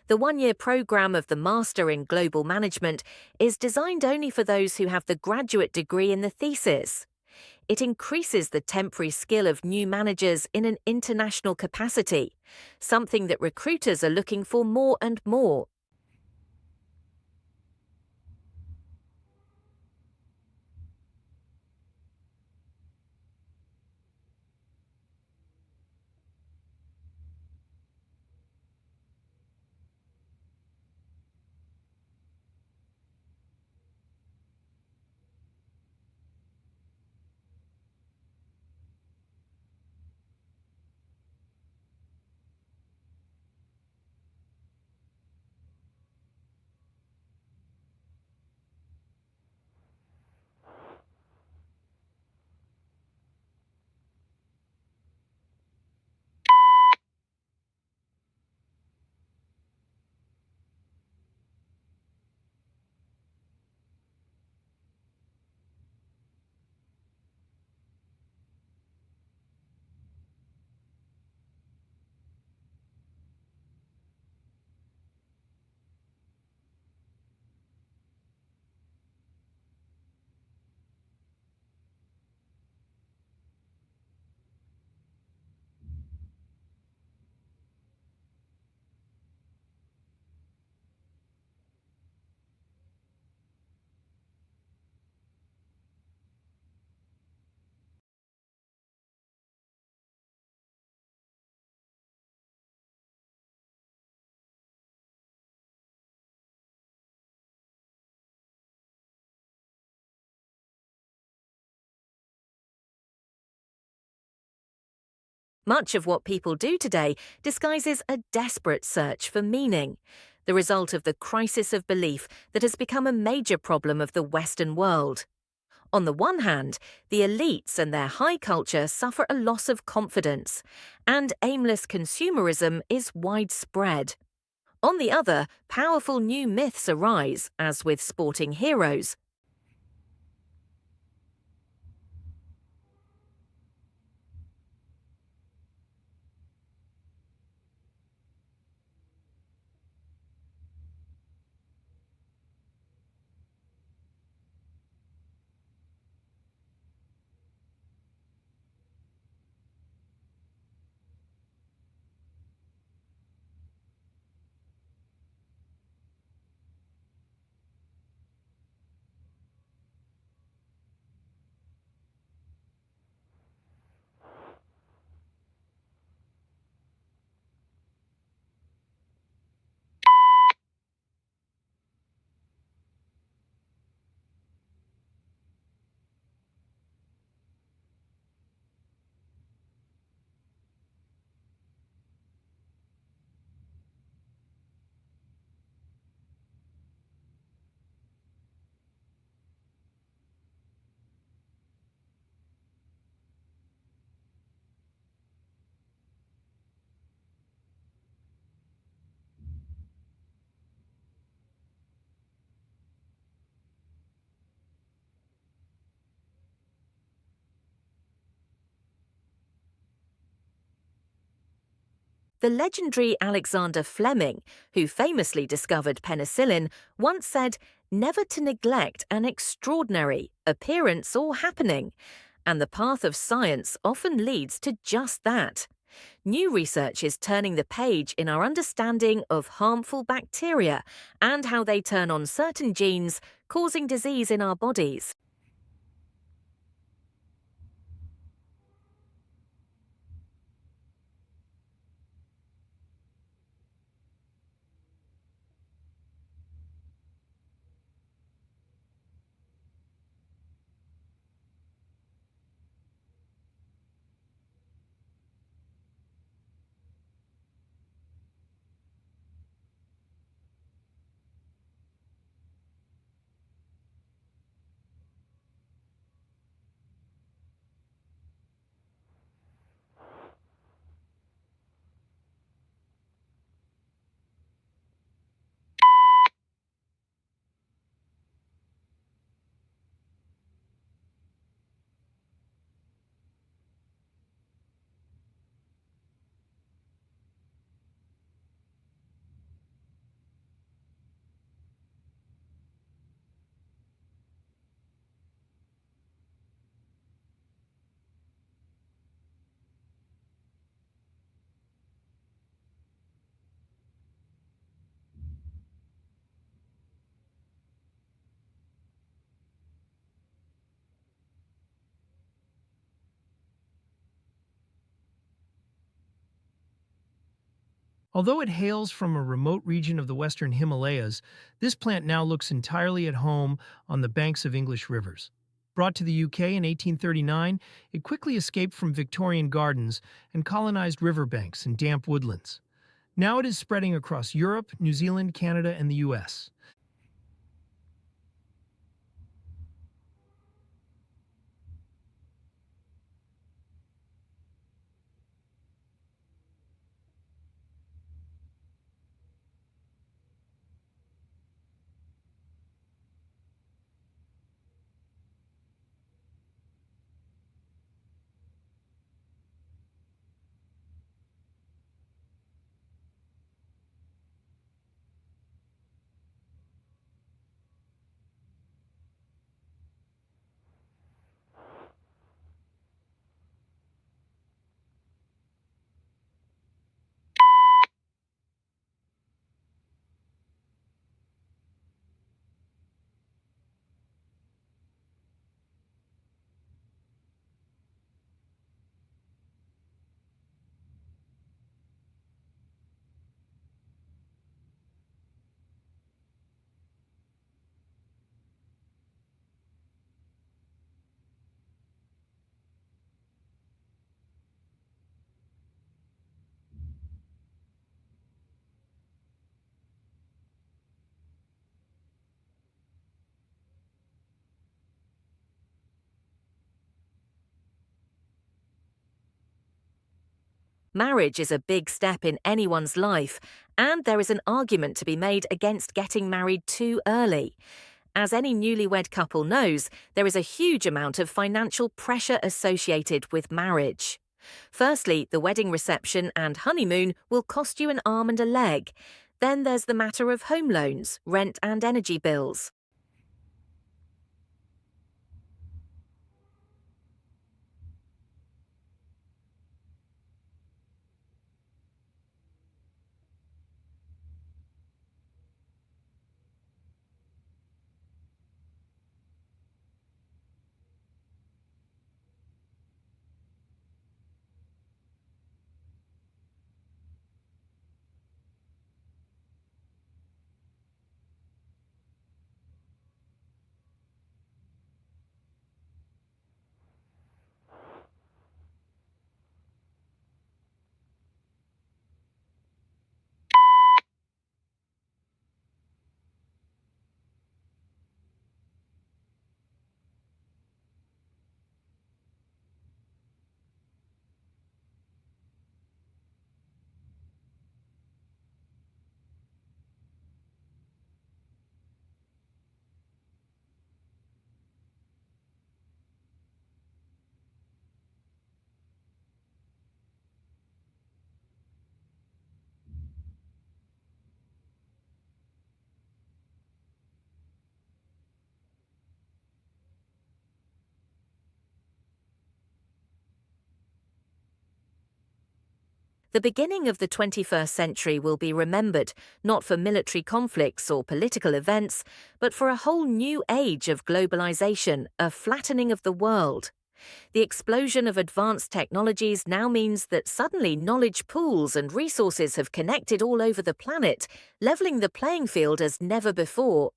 The one-year program of the Master in Global Management is designed only for those who have the graduate degree in the thesis. It increases the temporary skill of new managers in an international capacity, something that recruiters are looking for more and more. Much of what people do today disguises a desperate search for meaning, the result of the crisis of belief that has become a major problem of the Western world. On the one hand, the elites and their high culture suffer a loss of confidence, and aimless consumerism is widespread. On the other, powerful new myths arise, as with sporting heroes. The legendary Alexander Fleming, who famously discovered penicillin, once said, "Never to neglect an extraordinary appearance or happening," and the path of science often leads to just that. New research is turning the page in our understanding of harmful bacteria and how they turn on certain genes, causing disease in our bodies. Although it hails from a remote region of the western Himalayas, this plant now looks entirely at home on the banks of English rivers. Brought to the UK in 1839, it quickly escaped from Victorian gardens and colonized riverbanks and damp woodlands. Now it is spreading across Europe, New Zealand, Canada, and the US. Marriage is a big step in anyone's life, and there is an argument to be made against getting married too early. As any newlywed couple knows, there is a huge amount of financial pressure associated with marriage. Firstly, the wedding reception and honeymoon will cost you an arm and a leg. Then there's the matter of home loans, rent and energy bills. The beginning of the 21st century will be remembered not for military conflicts or political events, but for a whole new age of globalization, a flattening of the world. The explosion of advanced technologies now means that suddenly knowledge pools and resources have connected all over the planet, leveling the playing field as never before.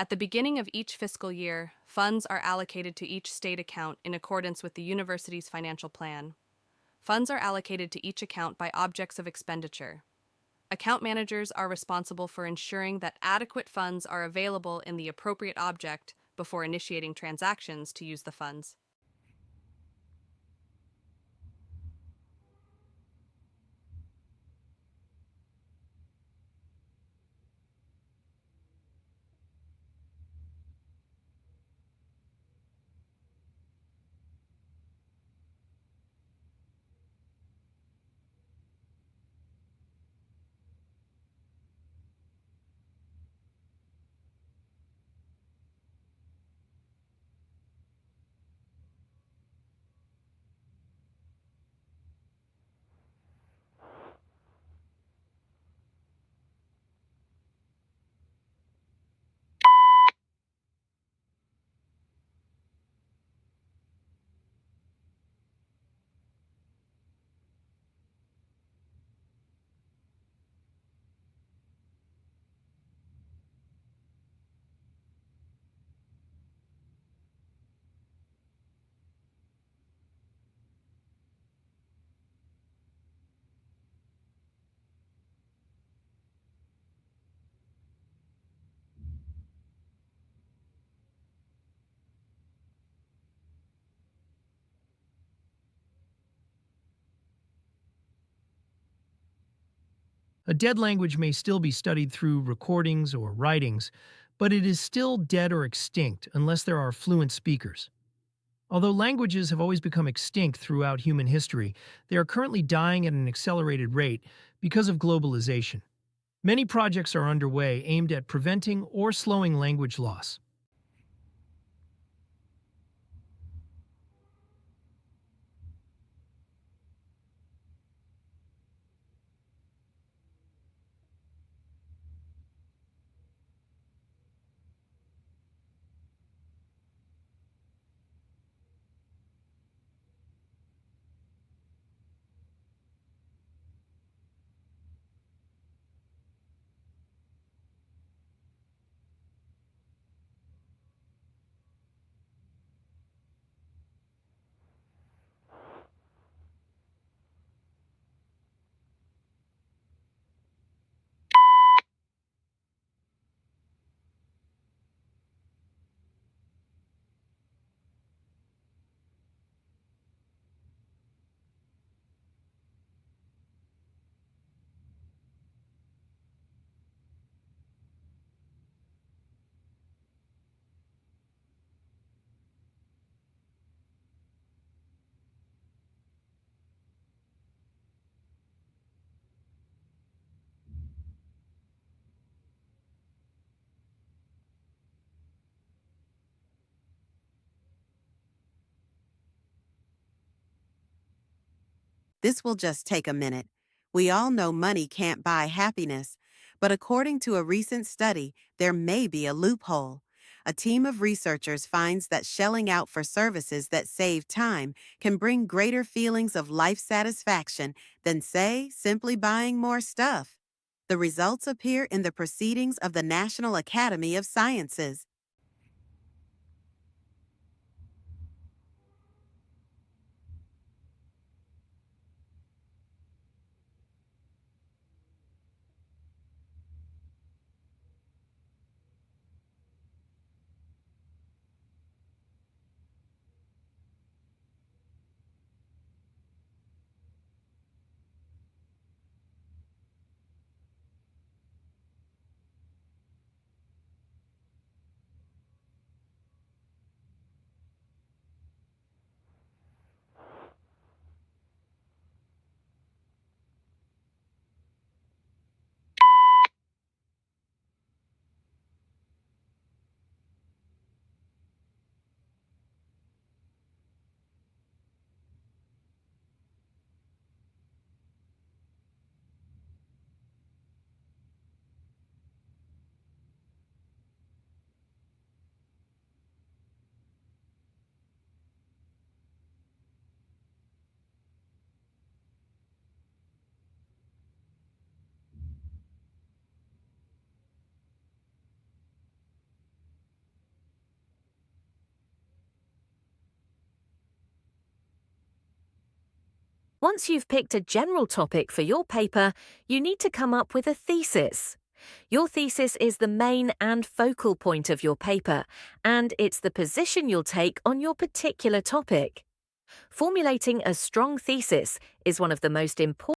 At the beginning of each fiscal year, funds are allocated to each state account in accordance with the university's financial plan. Funds are allocated to each account by objects of expenditure. Account managers are responsible for ensuring that adequate funds are available in the appropriate object before initiating transactions to use the funds. A dead language may still be studied through recordings or writings, but it is still dead or extinct unless there are fluent speakers. Although languages have always become extinct throughout human history, they are currently dying at an accelerated rate because of globalization. Many projects are underway aimed at preventing or slowing language loss. This will just take a minute. We all know money can't buy happiness, but according to a recent study, there may be a loophole. A team of researchers finds that shelling out for services that save time can bring greater feelings of life satisfaction than, say, simply buying more stuff. The results appear in the proceedings of the National Academy of Sciences. Once you've picked a general topic for your paper, you need to come up with a thesis. Your thesis is the main and focal point of your paper, and it's the position you'll take on your particular topic. Formulating a strong thesis is one of the most important